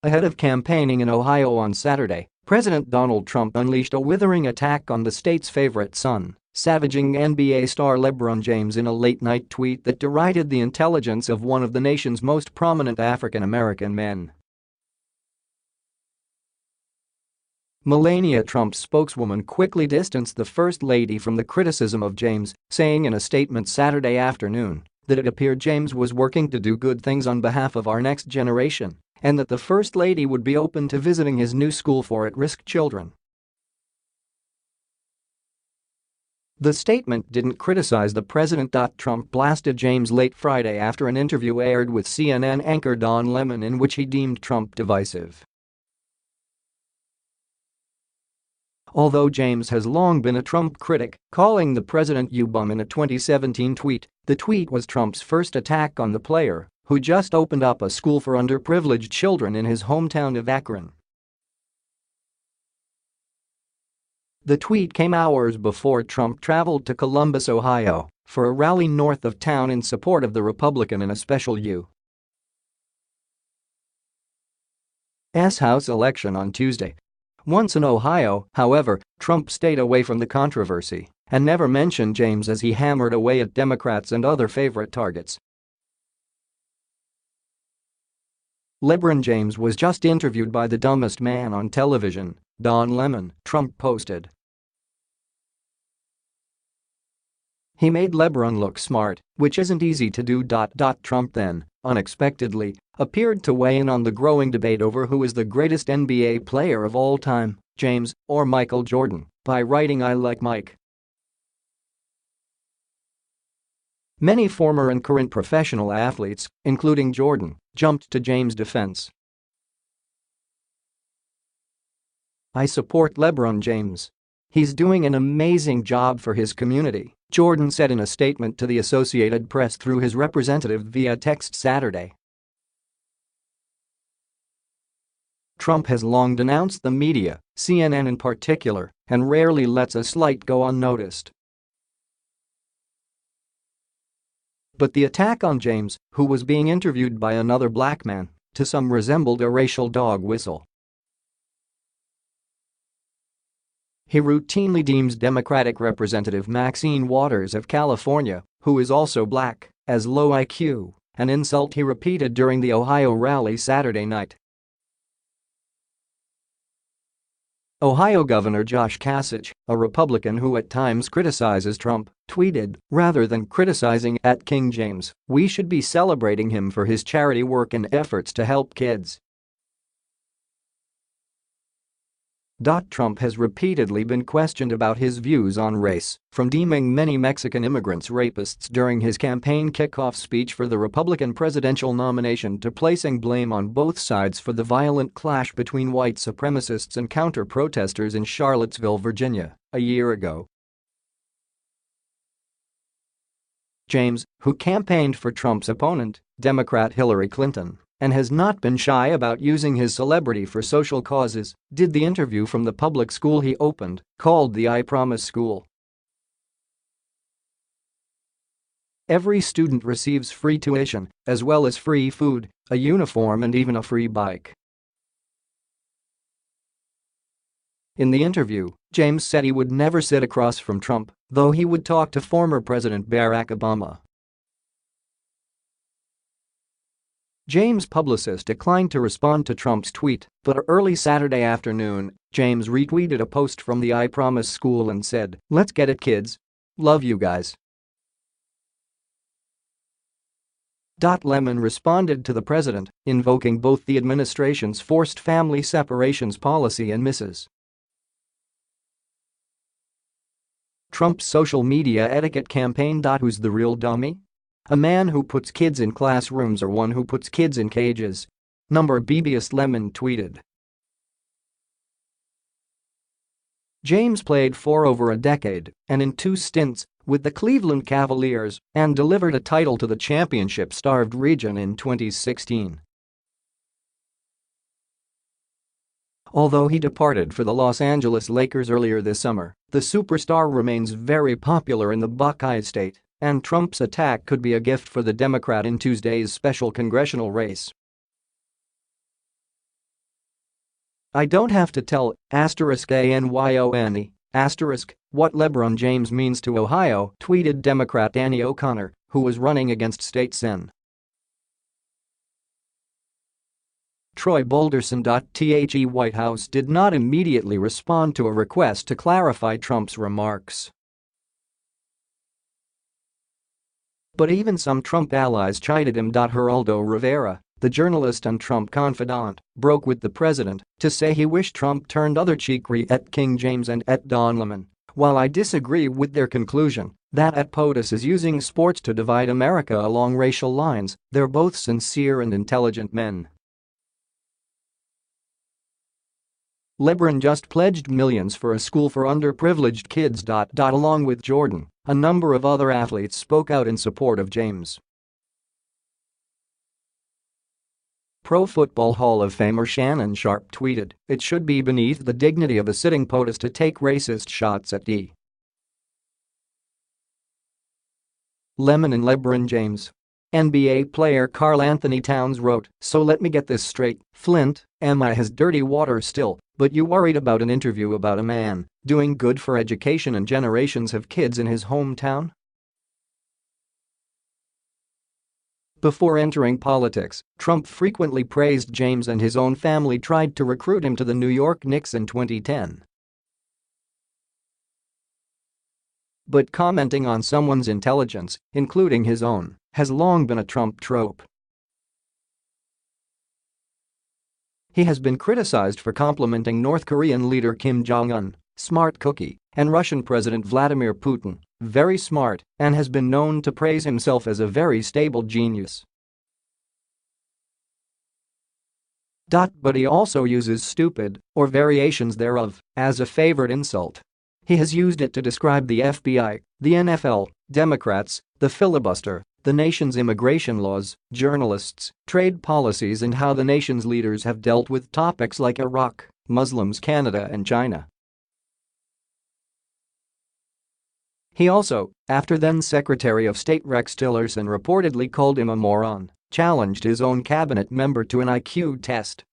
Ahead of campaigning in Ohio on Saturday, President Donald Trump unleashed a withering attack on the state's favorite son, savaging NBA star LeBron James in a late-night tweet that derided the intelligence of one of the nation's most prominent African-American men. Melania Trump's spokeswoman quickly distanced the First Lady from the criticism of James, saying in a statement Saturday afternoon that it appeared James was working to do good things on behalf of our next generation and that the First Lady would be open to visiting his new school for at-risk children. The statement didn't criticize the president. Trump blasted James late Friday after an interview aired with CNN anchor Don Lemon in which he deemed Trump divisive. Although James has long been a Trump critic, calling the president "you-bum" in a 2017 tweet, the tweet was Trump's first attack on the player, who just opened up a school for underprivileged children in his hometown of Akron. The tweet came hours before Trump traveled to Columbus, Ohio, for a rally north of town in support of the Republican in a special U.S. House election on Tuesday. Once in Ohio, however, Trump stayed away from the controversy and never mentioned James as he hammered away at Democrats and other favorite targets. LeBron James was just interviewed by the dumbest man on television, Don Lemon, Trump posted. He made LeBron look smart, which isn't easy to do. Trump then, unexpectedly, appeared to weigh in on the growing debate over who is the greatest NBA player of all time, James or Michael Jordan, by writing "I like Mike." Many former and current professional athletes, including Jordan, jumped to James' defense. "I support LeBron James. He's doing an amazing job for his community," Jordan said in a statement to the Associated Press through his representative via text Saturday. Trump has long denounced the media, CNN in particular, and rarely lets a slight go unnoticed. But the attack on James, who was being interviewed by another black man, to some resembled a racial dog whistle. He routinely deems Democratic Representative Maxine Waters of California, who is also black, as low IQ, an insult he repeated during the Ohio rally Saturday night. Ohio Governor Josh Kasich, a Republican who at times criticizes Trump, tweeted, "Rather than criticizing at King James, we should be celebrating him for his charity work and efforts to help kids." Trump has repeatedly been questioned about his views on race, from deeming many Mexican immigrants rapists during his campaign kickoff speech for the Republican presidential nomination to placing blame on both sides for the violent clash between white supremacists and counter-protesters in Charlottesville, Virginia, a year ago. James, who campaigned for Trump's opponent, Democrat Hillary Clinton, and has not been shy about using his celebrity for social causes, did the interview from the public school he opened, called the I Promise School. "Every student receives free tuition, as well as free food, a uniform and even a free bike." In the interview, James said he would never sit across from Trump, though he would talk to former President Barack Obama. James' publicist declined to respond to Trump's tweet, but early Saturday afternoon, James retweeted a post from the I Promise School and said, "Let's get it, kids. Love you guys." Lemon responded to the president, invoking both the administration's forced family separations policy and Mrs. Trump's social media etiquette campaign. Who's the real dummy? A man who puts kids in classrooms or one who puts kids in cages? BBS Lemon tweeted. James played for over a decade and in 2 stints with the Cleveland Cavaliers and delivered a title to the championship-starved region in 2016. Although he departed for the Los Angeles Lakers earlier this summer, the superstar remains very popular in the Buckeye State, and Trump's attack could be a gift for the Democrat in Tuesday's special congressional race. I don't have to tell *ANYONE*, what LeBron James means to Ohio, tweeted Democrat Annie O'Connor, who was running against state sen. Troy Bolderson. The White House did not immediately respond to a request to clarify Trump's remarks. But even some Trump allies chided him. Geraldo Rivera, the journalist and Trump confidant, broke with the president to say he wished Trump turned other cheek. King James and Don Lemon. While I disagree with their conclusion that POTUS is using sports to divide America along racial lines, they're both sincere and intelligent men. LeBron just pledged millions for a school for underprivileged kids. Along with Jordan, a number of other athletes spoke out in support of James. Pro Football Hall of Famer Shannon Sharpe tweeted, "It should be beneath the dignity of a sitting POTUS to take racist shots at D. Lemon and LeBron James." NBA player Karl Anthony Towns wrote, "So let me get this straight, Flint, MI has dirty water still, but you worried about an interview about a man doing good for education and generations of kids in his hometown?" Before entering politics, Trump frequently praised James, and his own family tried to recruit him to the New York Knicks in 2010. But commenting on someone's intelligence, including his own, has long been a Trump trope. He has been criticized for complimenting North Korean leader Kim Jong-un, "smart cookie," and Russian President Vladimir Putin, "very smart," and has been known to praise himself as a very stable genius. But he also uses stupid, or variations thereof, as a favorite insult. He has used it to describe the FBI, the NFL, Democrats, the filibuster, the nation's immigration laws, journalists, trade policies, and how the nation's leaders have dealt with topics like Iraq, Muslims, Canada, and China. He also, after then Secretary of State Rex Tillerson reportedly called him a moron, challenged his own cabinet member to an IQ test